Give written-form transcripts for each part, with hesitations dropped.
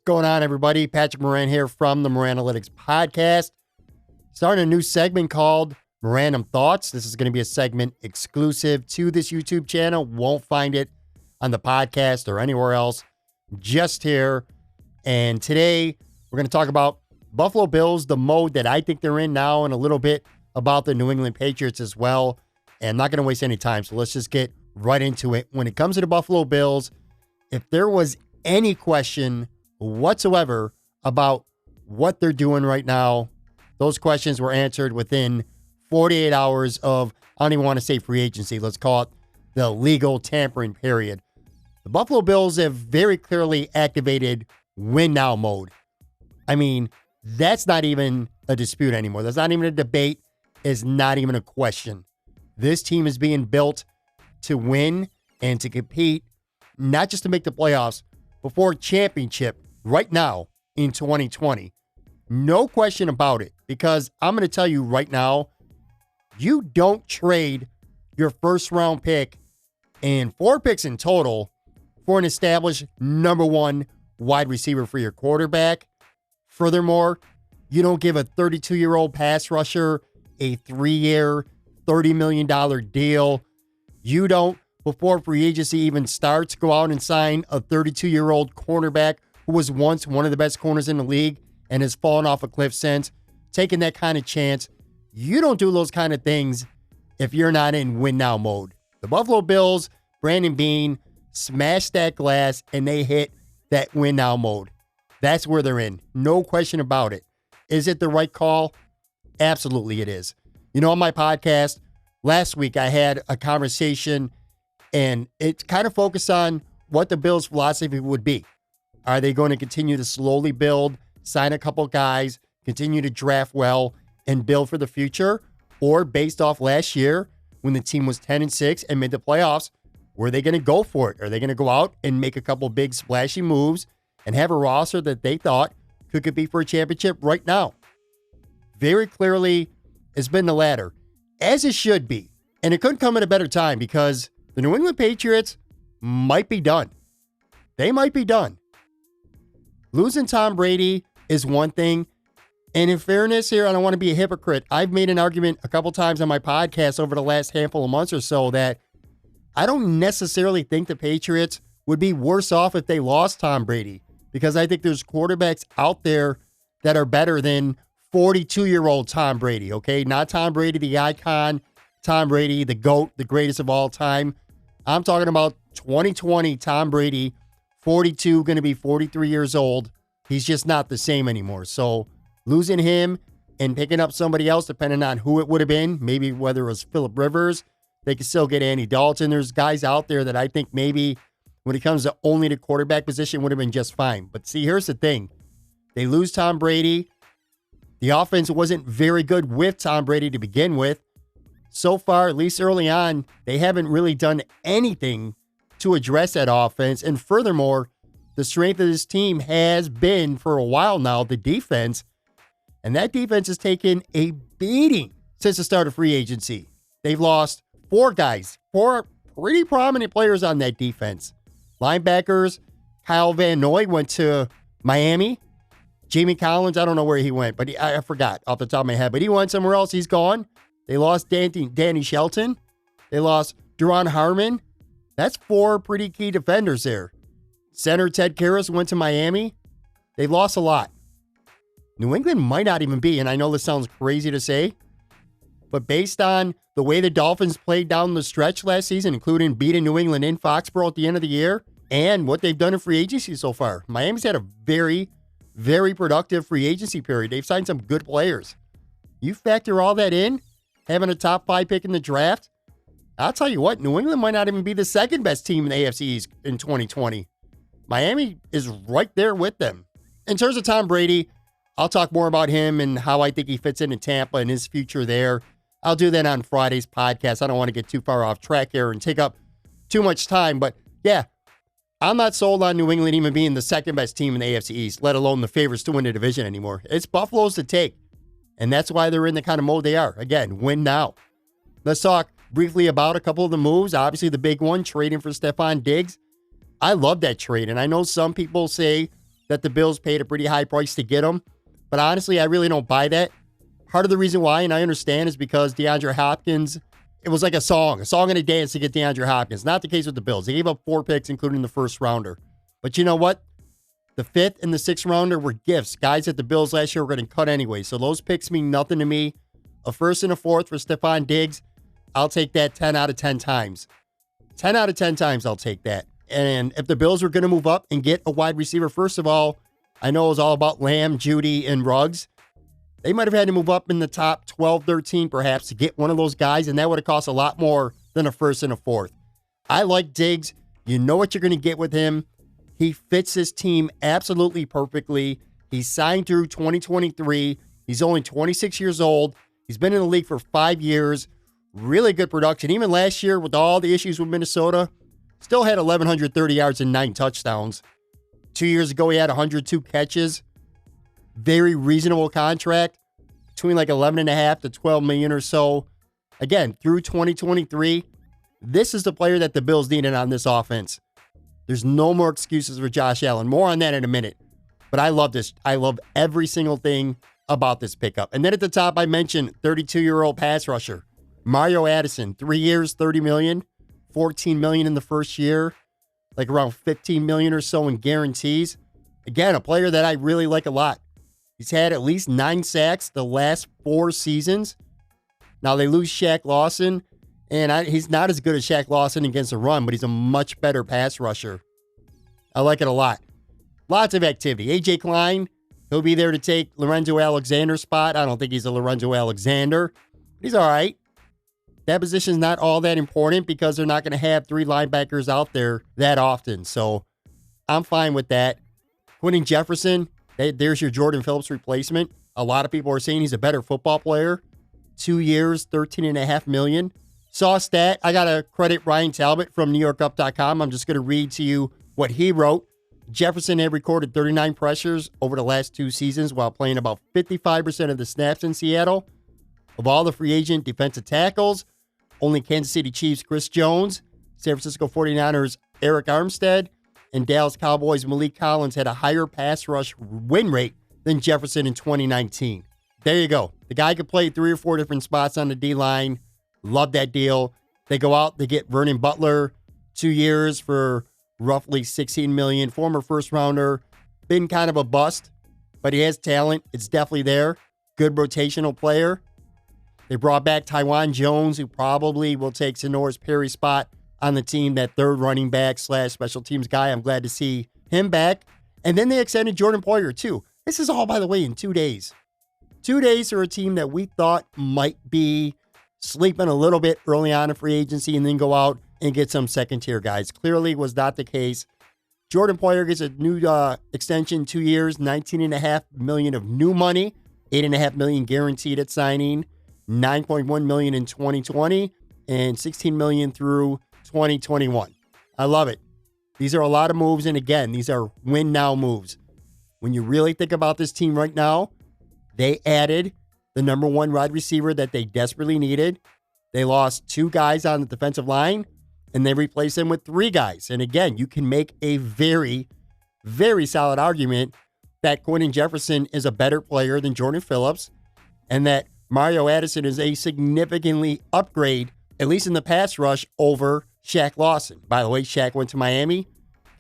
Going on, everybody? Patrick Moran here from the Moran-Alytics Podcast. Starting a new segment called Morandom Thoughts. This is going to be a segment exclusive to this YouTube channel. Won't find it on the podcast or anywhere else, just here. And today, we're going to talk about Buffalo Bills, the mode that I think they're in now, and a little bit about the New England Patriots as well. And I'm not going to waste any time, so let's just get right into it. When it comes to the Buffalo Bills, if there was any question whatsoever about what they're doing right now, those questions were answered within 48 hours of, I don't even want to say free agency, let's call it the legal tampering period. The Buffalo Bills have very clearly activated win now mode. I mean, that's not even a dispute anymore. That's not even a debate. It's not even a question. This team is being built to win and to compete, not just to make the playoffs, but for a championship right now in 2020. No question about it, because I'm going to tell you right now, you don't trade your first round pick and 4 picks in total for an established number one wide receiver for your quarterback. Furthermore, you don't give a 32-year-old pass rusher a 3-year, $30 million deal. You don't, before free agency even starts, go out and sign a 32-year-old cornerback who was once one of the best corners in the league and has fallen off a cliff since, taking that kind of chance. You don't do those kind of things if you're not in win now mode. The Buffalo Bills, Brandon Beane, smashed that glass and they hit that win now mode. That's where they're in. No question about it. Is it the right call? Absolutely it is. You know, on my podcast last week, I had a conversation and it kind of focused on what the Bills' philosophy would be. Are they going to continue to slowly build, sign a couple guys, continue to draft well, and build for the future? Or based off last year, when the team was 10-6 and made the playoffs, were they going to go for it? Are they going to go out and make a couple big splashy moves and have a roster that they thought could compete for a championship right now? Very clearly, it's been the latter, as it should be. And it couldn't come at a better time, because the New England Patriots might be done. They might be done. Losing Tom Brady is one thing. And in fairness here, I don't want to be a hypocrite. I've made an argument a couple times on my podcast over the last handful of months or so that I don't necessarily think the Patriots would be worse off if they lost Tom Brady, because I think there's quarterbacks out there that are better than 42-year-old Tom Brady, okay? Not Tom Brady, the icon, Tom Brady, the GOAT, the greatest of all time. I'm talking about 2020 Tom Brady, 42, going to be 43 years old. He's just not the same anymore. So losing him and picking up somebody else, depending on who it would have been, maybe whether it was Phillip Rivers, they could still get Andy Dalton. There's guys out there that I think maybe when it comes to only the quarterback position would have been just fine. But see, here's the thing. They lose Tom Brady. The offense wasn't very good with Tom Brady to begin with. So far, at least early on, they haven't really done anything to address that offense. And furthermore, the strength of this team has been, for a while now, the defense. And that defense has taken a beating since the start of free agency. They've lost 4 guys, 4 pretty prominent players on that defense. Linebackers, Kyle Van Noy went to Miami. Jamie Collins, I don't know where he went, but I forgot off the top of my head. But he went somewhere else. He's gone. They lost Danny Shelton. They lost Duron Harmon. That's 4 pretty key defenders there. Center Ted Karras went to Miami. They've lost a lot. New England might not even be, and I know this sounds crazy to say, but based on the way the Dolphins played down the stretch last season, including beating New England in Foxborough at the end of the year, and what they've done in free agency so far, Miami's had a very, very productive free agency period. They've signed some good players. You factor all that in, having a top 5 pick in the draft, I'll tell you what, New England might not even be the second best team in the AFC East in 2020. Miami is right there with them. In terms of Tom Brady, I'll talk more about him and how I think he fits into Tampa and his future there. I'll do that on Friday's podcast. I don't want to get too far off track here and take up too much time. But yeah, I'm not sold on New England even being the second best team in the AFC East, let alone the favorites to win the division anymore. It's Buffalo's to take. And that's why they're in the kind of mode they are. Again, win now. Let's talk briefly about a couple of the moves. Obviously, the big one, trading for Stephon Diggs. I love that trade. And I know some people say, that the Bills paid a pretty high price to get him. But honestly, I really don't buy that. Part of the reason why, and I understand, is because DeAndre Hopkins, it was like a song and a dance to get DeAndre Hopkins. Not the case with the Bills. They gave up 4 picks, including the first rounder. But you know what? The 5th and the 6th rounder were gifts. Guys that the Bills last year were going to cut anyway. So those picks mean nothing to me. A 1st and a 4th for Stephon Diggs, I'll take that 10 out of 10 times. 10 out of 10 times I'll take that. And if the Bills were going to move up and get a wide receiver, first of all, I know it was all about Lamb, Judy, and Ruggs. They might have had to move up in the top 12, 13 perhaps to get one of those guys, and that would have cost a lot more than a 1st and a 4th. I like Diggs. You know what you're going to get with him. He fits this team absolutely perfectly. He's signed through 2023. He's only 26 years old. He's been in the league for 5 years. Really good production. Even last year with all the issues with Minnesota, still had 1,130 yards and 9 touchdowns. 2 years ago, he had 102 catches. Very reasonable contract, between like 11.5 to 12 million or so. Again, through 2023, this is the player that the Bills needed on this offense. There's no more excuses for Josh Allen. More on that in a minute. But I love this. I love every single thing about this pickup. And then at the top, I mentioned 32-year-old pass rusher, Mario Addison, 3 years, $30 million, $14 million in the first year, like around $15 million or so in guarantees. Again, a player that I really like a lot. He's had at least 9 sacks the last 4 seasons. Now they lose Shaq Lawson, and he's not as good as Shaq Lawson against the run, but he's a much better pass rusher. I like it a lot. Lots of activity. A.J. Klein, he'll be there to take Lorenzo Alexander's spot. I don't think he's a Lorenzo Alexander. He's all right. That position's not all that important because they're not going to have 3 linebackers out there that often. So I'm fine with that. Quentin Jefferson, there's your Jordan Phillips replacement. A lot of people are saying he's a better football player. 2 years, $13.5 million. Saw a stat. I got to credit Ryan Talbot from NewYorkUp.com. I'm just going to read to you what he wrote. Jefferson had recorded 39 pressures over the last 2 seasons while playing about 55% of the snaps in Seattle. Of all the free agent defensive tackles, only Kansas City Chiefs' Chris Jones, San Francisco 49ers' Eric Armstead, and Dallas Cowboys' Malik Collins had a higher pass rush win rate than Jefferson in 2019. There you go. The guy could play 3 or 4 different spots on the D-line. Love that deal. They go out, they get Vernon Butler, 2 years for roughly $16 million. Former first rounder. Been kind of a bust, but he has talent. It's definitely there. Good rotational player. They brought back Tywan Jones, who probably will take Sonora's Perry spot on the team, that 3rd running back / special teams guy. I'm glad to see him back. And then they extended Jordan Poyer, too. This is all, by the way, in 2 days. 2 days for a team that we thought might be sleeping a little bit early on in free agency and then go out and get some second-tier guys. Clearly was not the case. Jordan Poyer gets a new extension, 2 years, $19.5 million of new money, $8.5 million guaranteed at signing, $9.1 million in 2020, and $16 million through 2021. I love it. These are a lot of moves, and again, these are win-now moves. When you really think about this team right now, they added the number 1 wide receiver that they desperately needed. They lost 2 guys on the defensive line, and they replaced them with 3 guys. And again, you can make a very, very solid argument that Quentin Jefferson is a better player than Jordan Phillips, and that Mario Addison is a significantly upgrade, at least in the pass rush, over Shaq Lawson. By the way, Shaq went to Miami,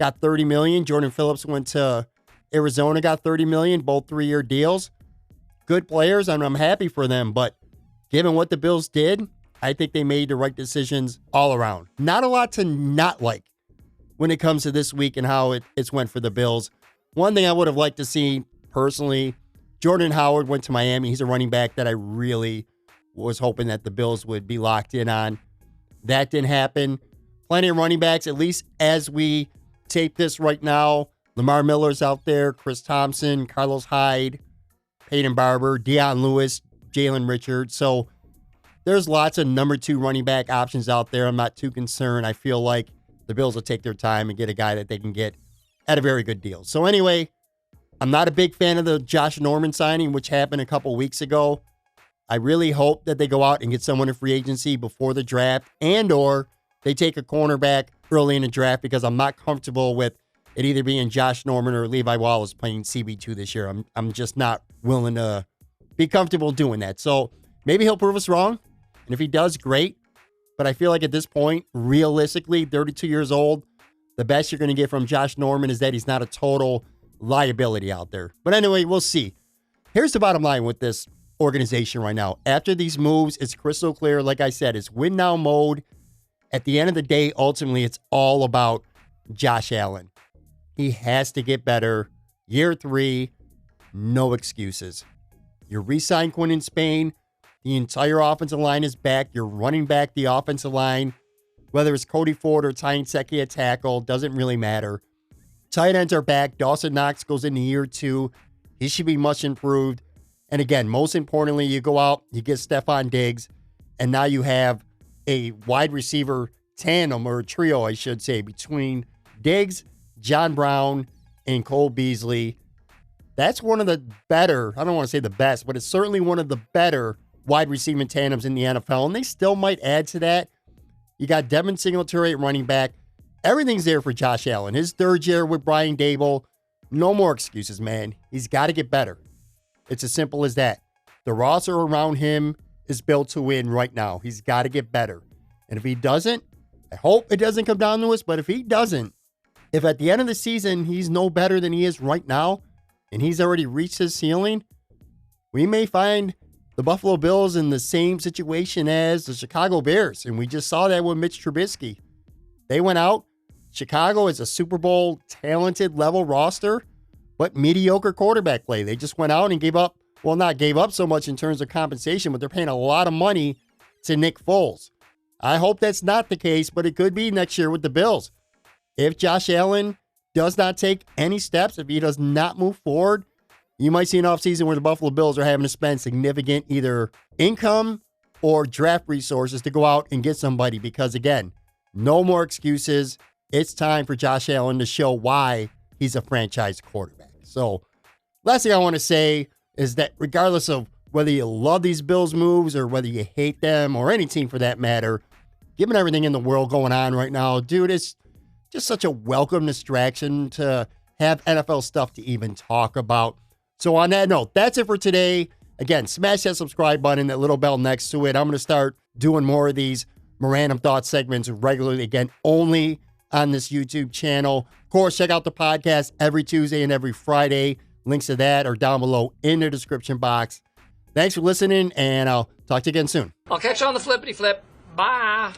got $30 million. Jordan Phillips went to Arizona, got $30 million, both 3-year deals. Good players, and I'm happy for them. But given what the Bills did, I think they made the right decisions all around. Not a lot to not like when it comes to this week and how it's went for the Bills. One thing I would have liked to see personally, Jordan Howard went to Miami. He's a running back that I really was hoping that the Bills would be locked in on. That didn't happen. Plenty of running backs, at least as we tape this right now. Lamar Miller's out there, Chris Thompson, Carlos Hyde, Peyton Barber, Deion Lewis, Jalen Richards. So there's lots of number 2 running back options out there. I'm not too concerned. I feel like the Bills will take their time and get a guy that they can get at a very good deal. So anyway, I'm not a big fan of the Josh Norman signing, which happened a couple weeks ago. I really hope that they go out and get someone in free agency before the draft, and or they take a cornerback early in the draft, because I'm not comfortable with it either being Josh Norman or Levi Wallace playing CB2 this year. I'm just not willing to be comfortable doing that. So maybe he'll prove us wrong. And if he does, great. But I feel like at this point, realistically, 32 years old, the best you're going to get from Josh Norman is that he's not a total liability out there. But anyway, we'll see. Here's the bottom line with this organization right now. After these moves, it's crystal clear. Like I said, it's win now mode. At the end of the day, ultimately, it's all about Josh Allen. He has to get better. Year 3, no excuses. You're re-signed Quinn in Spain. The entire offensive line is back. You're running back the offensive line. Whether it's Cody Ford or Ty Nsekhe at tackle, doesn't really matter. Tight ends are back. Dawson Knox goes into year 2. He should be much improved. And again, most importantly, you go out, you get Stephon Diggs, and now you have a wide receiver tandem, or a trio, I should say, between Diggs, John Brown, and Cole Beasley. That's one of the better, I don't want to say the best, but it's certainly one of the better wide receiving tandems in the NFL, and they still might add to that. You got Devin Singletary at running back. Everything's there for Josh Allen. His third year with Brian Dable. No more excuses, man. He's got to get better. It's as simple as that. The roster around him is built to win right now. He's got to get better. And if he doesn't, I hope it doesn't come down to us, but if he doesn't, if at the end of the season he's no better than he is right now, and he's already reached his ceiling, we may find the Buffalo Bills in the same situation as the Chicago Bears. And we just saw that with Mitch Trubisky. They went out. Chicago is a Super Bowl talented level roster, but mediocre quarterback play. They just went out and gave up, well, not gave up so much in terms of compensation, but they're paying a lot of money to Nick Foles. I hope that's not the case, but it could be next year with the Bills. If Josh Allen does not take any steps, if he does not move forward, you might see an offseason where the Buffalo Bills are having to spend significant either income or draft resources to go out and get somebody because, again, no more excuses. It's time for Josh Allen to show why he's a franchise quarterback. So, last thing I want to say is that regardless of whether you love these Bills moves or whether you hate them or any team for that matter, given everything in the world going on right now, dude, it's just such a welcome distraction to have NFL stuff to even talk about. So on that note, that's it for today. Again, smash that subscribe button, that little bell next to it. I'm going to start doing more of these Morandom Thoughts segments regularly, again, only on this YouTube channel. Of course, check out the podcast every Tuesday and every Friday. Links to that are down below in the description box. Thanks for listening, and I'll talk to you again soon. I'll catch you on the flippity flip. Bye.